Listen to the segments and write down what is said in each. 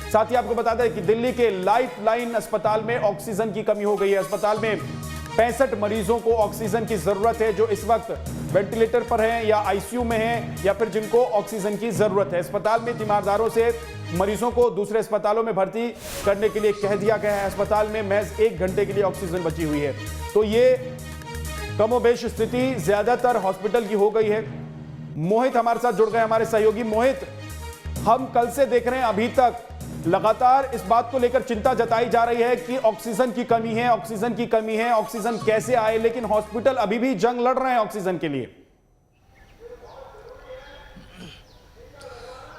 साथ ही आपको बता दें कि दिल्ली के लाइफलाइन अस्पताल में ऑक्सीजन की कमी हो गई है। अस्पताल में 65 मरीजों को ऑक्सीजन की जरूरत है, जो इस वक्त वेंटिलेटर पर हैं या आईसीयू में हैं या फिर जिनको ऑक्सीजन की जरूरत है। अस्पताल में तीमारदारों से मरीजों को दूसरे अस्पतालों में भर्ती करने के लिए कह दिया गया है। अस्पताल में महज 1 घंटे के लिए ऑक्सीजन बची हुई है। तो ये कमोबेश स्थिति ज्यादातर हॉस्पिटल की हो गई है। मोहित हमारे साथ जुड़ गए, हमारे सहयोगी। मोहित, हम कल से देख रहे हैं, अभी तक लगातार इस बात को लेकर चिंता जताई जा रही है कि ऑक्सीजन की कमी है, ऑक्सीजन की कमी है, ऑक्सीजन कैसे आए, लेकिन हॉस्पिटल अभी भी जंग लड़ रहे हैं ऑक्सीजन के लिए।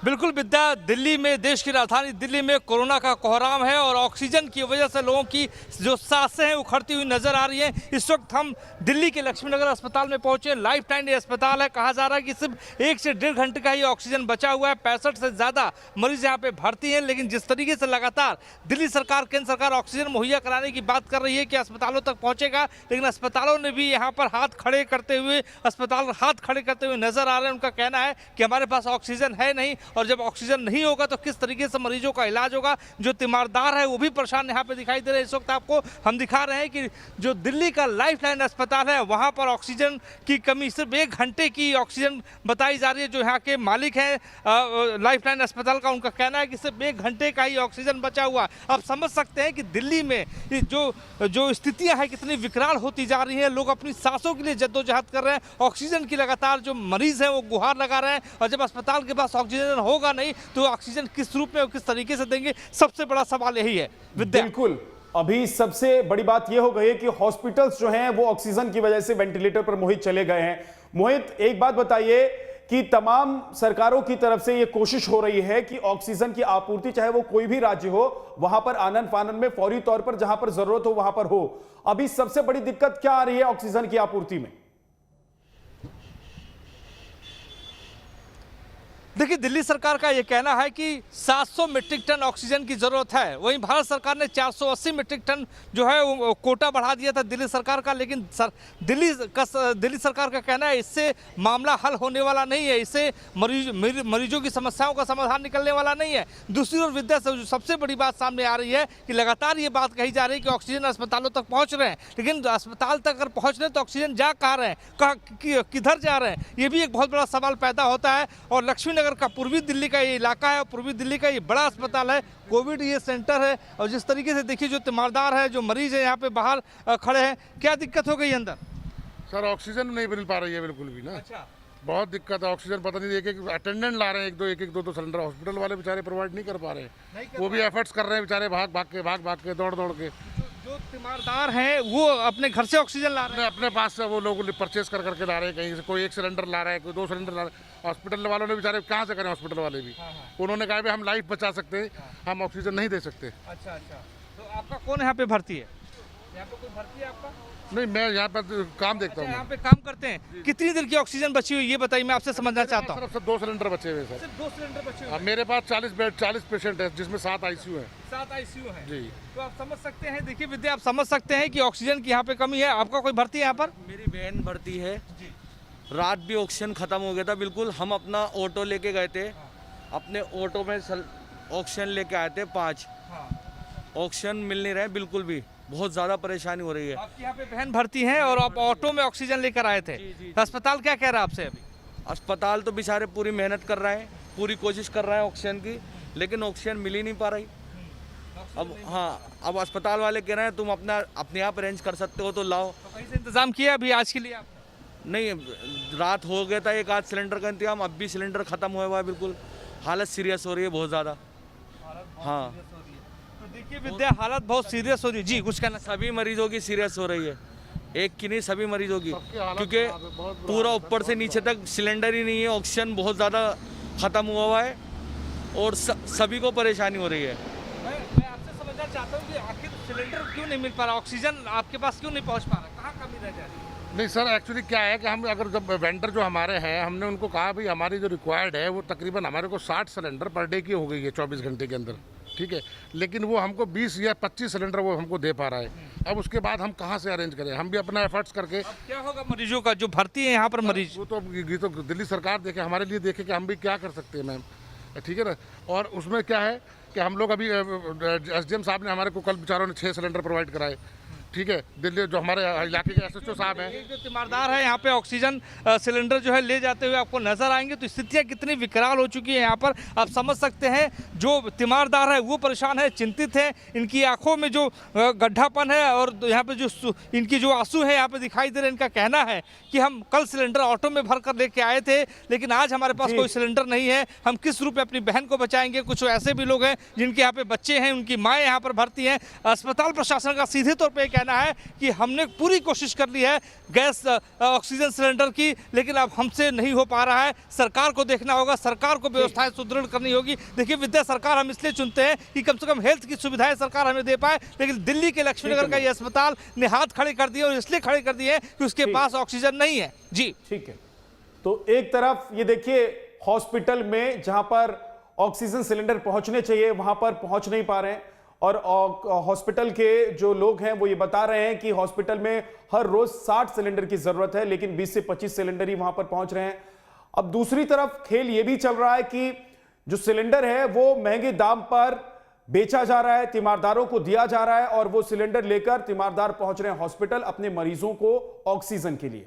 बिल्कुल विद्या, दिल्ली में, देश की राजधानी दिल्ली में कोरोना का कोहराम है और ऑक्सीजन की वजह से लोगों की जो सांसें हैं उखड़ती हुई नजर आ रही हैं। इस वक्त हम दिल्ली के लक्ष्मीनगर अस्पताल में पहुंचे। लाइफलाइन अस्पताल है, कहा जा रहा है कि सिर्फ 1 से 1.5 घंटे का ही ऑक्सीजन बचा हुआ है। 65 से ज़्यादा मरीज यहाँ पे भर्ती हैं, लेकिन जिस तरीके से लगातार दिल्ली सरकार, केंद्र सरकार ऑक्सीजन मुहैया कराने की बात कर रही है कि अस्पतालों तक पहुँचेगा, लेकिन अस्पतालों ने भी यहाँ पर हाथ खड़े करते हुए नजर आ रहे हैं। उनका कहना है कि हमारे पास ऑक्सीजन है नहीं, और जब ऑक्सीजन नहीं होगा तो किस तरीके से मरीजों का इलाज होगा। जो तीमारदार है वो भी परेशान यहाँ पे दिखाई दे रहे हैं। इस वक्त आपको हम दिखा रहे हैं कि जो दिल्ली का लाइफलाइन अस्पताल है वहाँ पर ऑक्सीजन की कमी, सिर्फ 1 घंटे की ऑक्सीजन बताई जा रही है। जो यहाँ के मालिक हैं लाइफलाइन अस्पताल का, उनका कहना है कि सिर्फ 1 घंटे का ही ऑक्सीजन बचा हुआ। आप समझ सकते हैं कि दिल्ली में जो स्थितियाँ हैं कितनी विकराल होती जा रही हैं। लोग अपनी सांसों के लिए जद्दोजहद कर रहे हैं। ऑक्सीजन की लगातार जो मरीज हैं वो गुहार लगा रहे हैं, और जब अस्पताल के पास ऑक्सीजन होगा नहीं तो ऑक्सीजन किस रूप में और किस तरीके से देंगे, सबसे बड़ा सवाल यही है। बिल्कुल, अभी सबसे बड़ी बात यह हो गई है कि हॉस्पिटल्स जो हैं वो ऑक्सीजन की वजह से वेंटिलेटर पर मोहित चले गए हैं। मोहित, एक बात बताइए कि तमाम सरकारों की तरफ से यह कोशिश हो रही है कि ऑक्सीजन की आपूर्ति, चाहे वो कोई भी राज्य हो, वहां पर आनन फानन में फौरी तौर पर जहां पर जरूरत हो वहां पर हो। अभी सबसे बड़ी दिक्कत क्या आ रही है ऑक्सीजन की आपूर्ति में? देखिए, दिल्ली सरकार का ये कहना है कि 700 मीट्रिक टन ऑक्सीजन की ज़रूरत है। वहीं भारत सरकार ने 480 मीट्रिक टन जो है वो कोटा बढ़ा दिया था दिल्ली सरकार का, लेकिन दिल्ली सरकार का कहना है इससे मामला हल होने वाला नहीं है, इससे मरीजों की समस्याओं का समाधान निकलने वाला नहीं है। दूसरी ओर विद्या, सबसे बड़ी बात सामने आ रही है कि लगातार ये बात कही जा रही है कि ऑक्सीजन अस्पतालों तक पहुँच रहे हैं, लेकिन अस्पताल तक अगर पहुँच रहे हैं तो ऑक्सीजन जा कहाँ रहे हैं, किधर जा रहे हैं, ये भी एक बहुत बड़ा सवाल पैदा होता है। और लक्ष्मीनगर का पूर्वी दिल्ली का ये इलाका है और पूर्वी दिल्ली का ये बड़ा अस्पताल है, कोविड ये सेंटर है, और जिस तरीके से देखिए जो तीमारदार है, जो मरीज है यहाँ पे बाहर खड़े हैं, क्या दिक्कत हो गई अंदर? सर ऑक्सीजन नहीं मिल पा रही है बिल्कुल भी ना। अच्छा। बहुत दिक्कत है, ऑक्सीजन पता नहीं, एक अटेंडेंट ला रहे हैं, एक दो सिलेंडर हॉस्पिटल वाले बेचारे प्रोवाइड नहीं कर पा रहे हैं। वो भी एफर्ट्स कर रहे हैं बेचारे, भाग के दौड़ के। जो तीमारदार हैं वो अपने घर से ऑक्सीजन ला रहे हैं, अपने पास से वो लोग परचेस करके ला रहे हैं, कहीं से कोई 1 सिलेंडर ला रहा है, कोई 2 सिलेंडर ला रहा है। हॉस्पिटल वालों ने बेचारे कहाँ से करें, हॉस्पिटल वाले भी। उन्होंने कहा भी हम लाइफ बचा सकते हैं, हम ऑक्सीजन नहीं दे सकते। अच्छा, तो आपका कौन यहाँ पे भर्ती है? यहाँ पे कोई भर्ती है आपका? नहीं, मैं यहाँ पर काम देखता हूँ। यहाँ पे काम करते हैं। कितनी देर की ऑक्सीजन बची हुई ये बताइए, मैं आपसे समझना चाहता हूँ। सिर्फ 2 सिलेंडर बचे हुए सर। सिर्फ 2 सिलेंडर बचे हुए? मेरे पास 40 पेशेंट है, जिसमें 7 आईसीयू है। 7 आईसीयू है जी। तो आप समझ सकते हैं, देखिए विद्या, आप समझ सकते हैं कि ऑक्सीजन की यहाँ पे कमी है। आपका कोई भर्ती है यहाँ पर? मेरी बहन भर्ती है। रात भी ऑक्सीजन खत्म हो गया था बिल्कुल। हम अपना ऑटो लेके गए थे, अपने ऑटो में ऑक्सीजन लेके आए थे 5। ऑक्सीजन मिल नहीं रहे बिल्कुल भी, बहुत ज़्यादा परेशानी हो रही है। आपकी यहाँ पे बहन भर्ती हैं और आप ऑटो में ऑक्सीजन लेकर आए थे। तो अस्पताल क्या कह रहा है आपसे अभी? अस्पताल तो बेचारे पूरी मेहनत कर रहे हैं, पूरी कोशिश कर रहे हैं ऑक्सीजन की, लेकिन ऑक्सीजन मिल ही नहीं पा रही। अब अस्पताल वाले कह रहे हैं तुम अपने आप अरेंज कर सकते हो तो लाओ। तो कहीं से इंतजाम किया अभी आज के लिए आप? नहीं, रात हो गया था, 1 आध सिलेंडर का इंतजाम, अब भी सिलेंडर खत्म हुआ हुआ है बिल्कुल। हालत सीरियस हो रही है बहुत ज़्यादा। हाँ, तो देखिए विद्या, हालत बहुत सीरियस हो रही है। जी, कुछ कहना? सभी मरीजों की सीरियस हो रही है, एक की नहीं, सभी मरीजों की, क्योंकि पूरा ऊपर से नीचे तक सिलेंडर ही नहीं है। ऑक्सीजन बहुत ज़्यादा ख़त्म हुआ है और सभी को परेशानी हो रही है। मैं आपसे समझना चाहता हूँ कि आखिर सिलेंडर क्यों नहीं मिल पा रहा, ऑक्सीजन आपके पास क्यों नहीं पहुँच पा रहा, कहाँ कमी रह जा रही है? नहीं सर, एक्चुअली क्या है कि हम अगर जब वेंडर जो हमारे हैं, हमने उनको कहा भाई हमारी जो रिक्वायर्ड है वो तकरीबन हमारे को 60 सिलेंडर पर डे की हो गई है 24 घंटे के अंदर, ठीक है, लेकिन वो हमको 20 या 25 सिलेंडर वो हमको दे पा रहा है। अब उसके बाद हम कहाँ से अरेंज करें? हम भी अपना एफर्ट्स करके। अब क्या होगा मरीजों का जो भर्ती है यहाँ पर मरीज? वो तो दिल्ली सरकार देखे, हमारे लिए देखे कि हम भी क्या कर सकते हैं मैम, ठीक है ना। और उसमें क्या है कि हम लोग अभी SDM साहब ने हमारे को कल बेचारों ने 6 सिलेंडर प्रोवाइड कराए, ठीक है। दिल्ली जो हमारे इलाके के SHO साहब हैं, एक जो तीमारदार है यहाँ पे ऑक्सीजन सिलेंडर जो है ले जाते हुए आपको नजर आएंगे। तो स्थितियाँ कितनी विकराल हो चुकी है यहाँ पर आप समझ सकते हैं। जो तीमारदार है वो परेशान है, चिंतित है, इनकी आंखों में जो गड्ढापन है और यहाँ पे जो इनकी जो आंसू है यहाँ पे दिखाई दे रहे हैं। इनका कहना है कि हम कल सिलेंडर ऑटो में भर कर लेके आए थे, लेकिन आज हमारे पास कोई सिलेंडर नहीं है, हम किस रूप में अपनी बहन को बचाएंगे। कुछ ऐसे भी लोग हैं जिनके यहाँ पे बच्चे हैं, उनकी माएँ यहाँ पर भर्ती हैं। अस्पताल प्रशासन का सीधे तौर पर कहना है कि हमने पूरी कोशिश कर ली है गैस ऑक्सीजन सिलेंडर की, लेकिन अब हमसे नहीं हो पा रहा है। सरकार को देखना होगा, सरकार को व्यवस्थाएं सुदृढ़ करनी होगी। देखिए विद्या सरकार हम इसलिए चुनते हैं कि कम से कम हेल्थ की सुविधाएं सरकार हमें दे पाए, लेकिन दिल्ली के लक्ष्मीनगर का ये अस्पताल ने हाथ खड़े कर दिए और इसलिए खड़े कर दिए कि उसके पास ऑक्सीजन नहीं है। जी ठीक है, तो एक तरफ ये देखिए हॉस्पिटल में जहां पर ऑक्सीजन सिलेंडर पहुंचने चाहिए वहां पर पहुंच नहीं पा रहे हैं, और हॉस्पिटल के जो लोग हैं वो ये बता रहे हैं कि हॉस्पिटल में हर रोज 60 सिलेंडर की जरूरत है, लेकिन 20 से 25 सिलेंडर ही वहां पर पहुंच रहे हैं। अब दूसरी तरफ खेल ये भी चल रहा है कि जो सिलेंडर है वो महंगे दाम पर बेचा जा रहा है, तीमारदारों को दिया जा रहा है, और वो सिलेंडर लेकर तीमारदार पहुंच रहे हैं हॉस्पिटल अपने मरीजों को ऑक्सीजन के लिए।